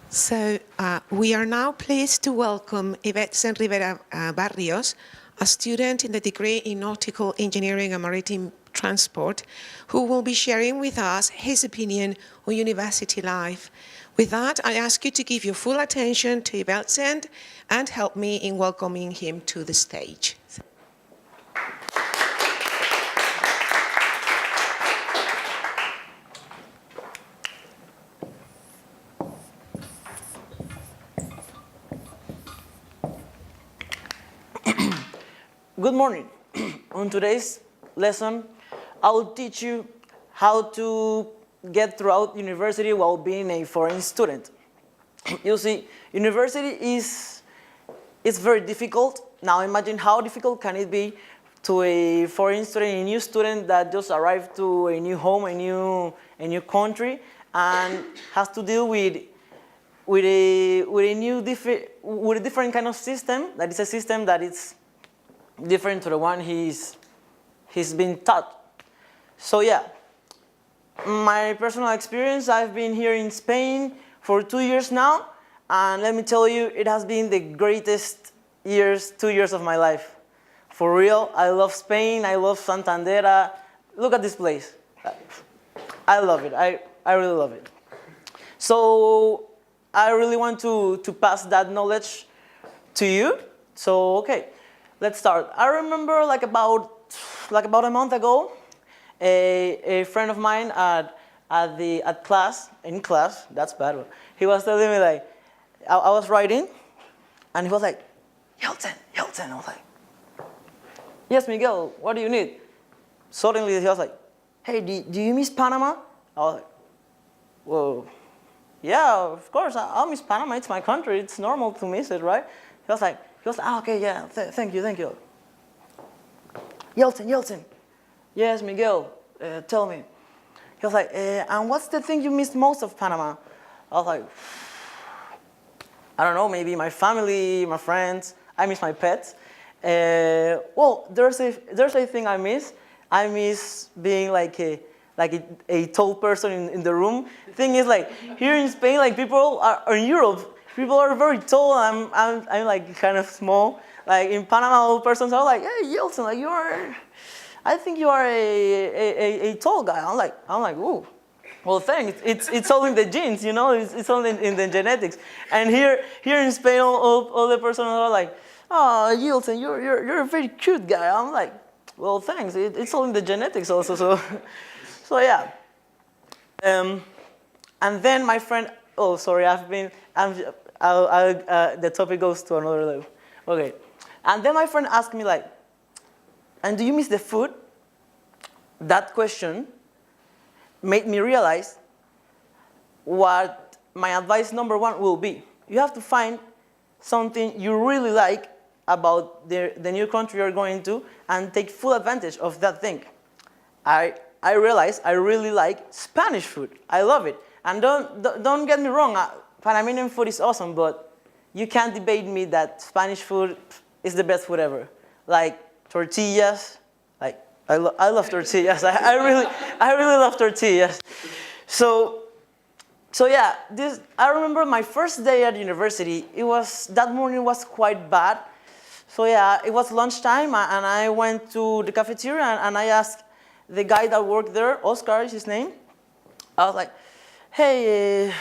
So we are now pleased to welcome Yvette Rivera Barrios, a student in the degree in Nautical Engineering and Maritime Transport, who will be sharing with us his opinion on university life. With that, I ask you to give your full attention to Yvette and help me in welcoming him to the stage. Good morning. On today's lesson, I will teach you how to get throughout university while being a foreign student. You see, university is very difficult. Now imagine how difficult can it be to a foreign student, a new student that just arrived to a new home, a new country, and has to deal with a different kind of system. That is a system that is different to the one he's been taught. So yeah, my personal experience, I've been here in Spain for 2 years now, and let me tell you, it has been the greatest 2 years of my life. For real, I love Spain, I love Santander. Look at this place. I love it, I really love it. So I really want to pass that knowledge to you. So okay. Let's start. I remember like about a month ago, a friend of mine in class, that's bad. He was telling me like, I was writing, and he was like, Hilton. I was like, yes, Miguel, what do you need? Suddenly he was like, hey, do you miss Panama? I was like, whoa, yeah, of course, I'll miss Panama. It's my country. It's normal to miss it, right? He was like, okay, yeah, thank you. Yeltsin. Yes, Miguel, tell me. He was like, and what's the thing you missed most of Panama? I was like, I don't know, maybe my family, my friends. I miss my pets. Well, there's a thing I miss. I miss being like a tall person in the room. Thing is, like, here in Spain, like people are in Europe. People are very tall, and I'm like kind of small. Like in Panama, all persons are like, hey, Yeltsin, like I think you are a tall guy. I'm like, ooh, well, thanks. It's all in the genes, you know. It's all in the genetics. And here in Spain, all the persons are like, oh, Yeltsin, you're a very cute guy. I'm like, well, thanks. It's all in the genetics also. So yeah. And then my friend. Oh, sorry. The topic goes to another level. Okay. And then my friend asked me like, and do you miss the food? That question made me realize what my advice number one will be. You have to find something you really like about the new country you're going to and take full advantage of that thing. I realized I really like Spanish food. I love it. And don't get me wrong, Panamanian food is awesome, but you can't debate me that Spanish food is the best food ever. Like tortillas, like I love tortillas. I really love tortillas. So yeah, I remember my first day at university. That morning was quite bad. So yeah, it was lunchtime, and I went to the cafeteria and I asked the guy that worked there, Oscar is his name. I was like, hey,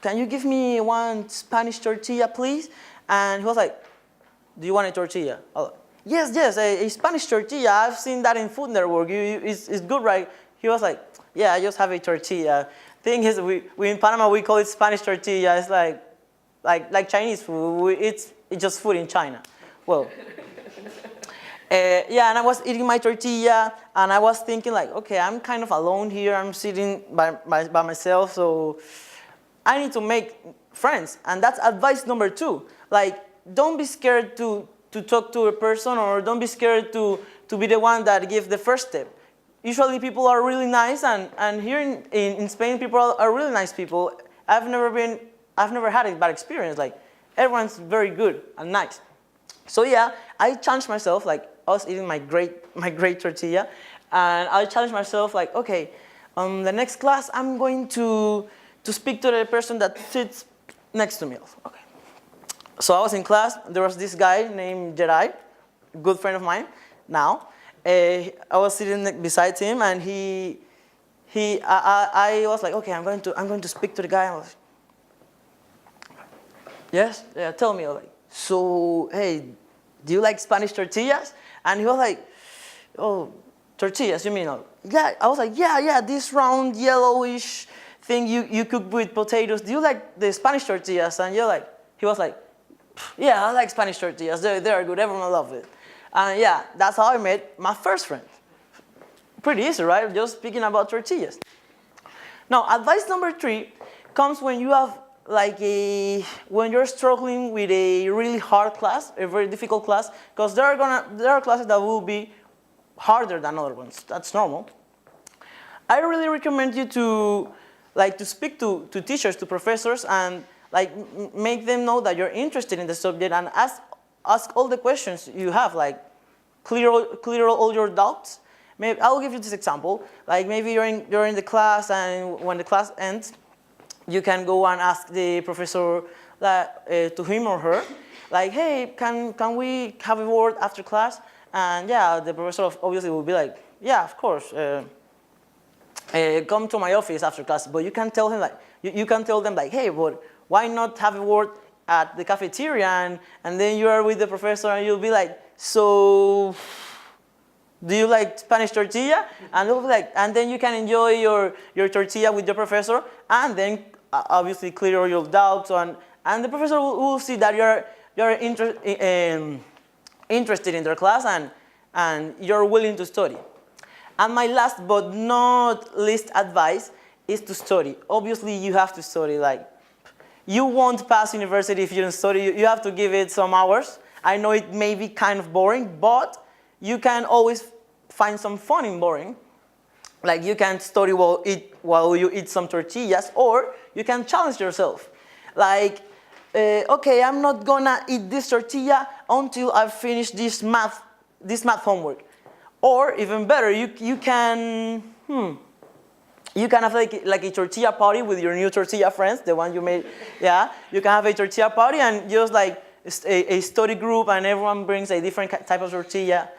can you give me one Spanish tortilla, please? And he was like, do you want a tortilla? I was like, yes, a Spanish tortilla. I've seen that in Food Network. It's good, right? He was like, yeah, I just have a tortilla. Thing is, we in Panama, we call it Spanish tortilla. It's like Chinese food. It's just food in China. Well, yeah, and I was eating my tortilla, and I was thinking like, okay, I'm kind of alone here. I'm sitting by myself, so I need to make friends. And that's advice number 2. Like, don't be scared to talk to a person, or don't be scared to be the one that gives the first step. Usually people are really nice, and here in Spain, people are really nice people. I've never had a bad experience. Like, everyone's very good and nice. So yeah, I challenged myself, like, I was eating my great tortilla, and I challenged myself, like, okay, the next class I'm going to speak to the person that sits next to me also. Okay. So I was in class. There was this guy named Jedi, a good friend of mine now. I was sitting beside him, and I was like, okay, I'm going to speak to the guy. I was, yes, yeah, tell me. Like, so, hey, do you like Spanish tortillas? And he was like, oh, tortillas, you mean? Yeah. I was like, yeah, this round yellowish thing you cook with potatoes. Do you like the Spanish tortillas? And he was like, yeah, I like Spanish tortillas. They're good. Everyone loves it. And yeah, that's how I met my first friend. Pretty easy, right? Just speaking about tortillas. Now, advice number 3 comes when you have when you're struggling with a really hard class, a very difficult class, because there are classes that will be harder than other ones. That's normal. I really recommend you to speak to teachers, to professors, and make them know that you're interested in the subject, and ask all the questions you have, clear all your doubts. Maybe I'll give you this example. Maybe you're in the class, and when the class ends, you can go and ask the professor to him or her, hey, can we have a word after class? And yeah, the professor obviously will be like, yeah, of course. Come to my office after class. But you can tell him you can tell them hey, but why not have a word at the cafeteria? And then you are with the professor, and you'll be like, so, do you like Spanish tortilla? And they'll be like, and then you can enjoy your tortilla with your professor, and then obviously clear all your doubts, and the professor will see that you're interested in their class, and you're willing to study. And my last but not least advice is to study. Obviously, you have to study. You won't pass university if you don't study. You have to give it some hours. I know it may be kind of boring, but you can always find some fun in boring. You can study while you eat some tortillas, or you can challenge yourself. Okay, I'm not gonna eat this tortilla until I finish this math homework. Or even better, you can have a tortilla party with your new tortilla friends, the one you made. Yeah, you can have a tortilla party and just a study group, and everyone brings a different type of tortilla,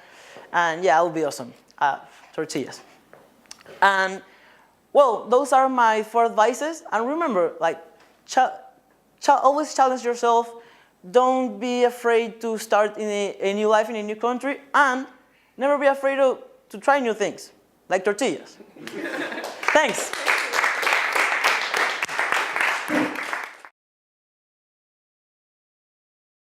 and yeah, it'll be awesome. Tortillas. And well, those are my 4 advices. And remember, always challenge yourself. Don't be afraid to start in a new life in a new country, and never be afraid to try new things, like tortillas. Thanks.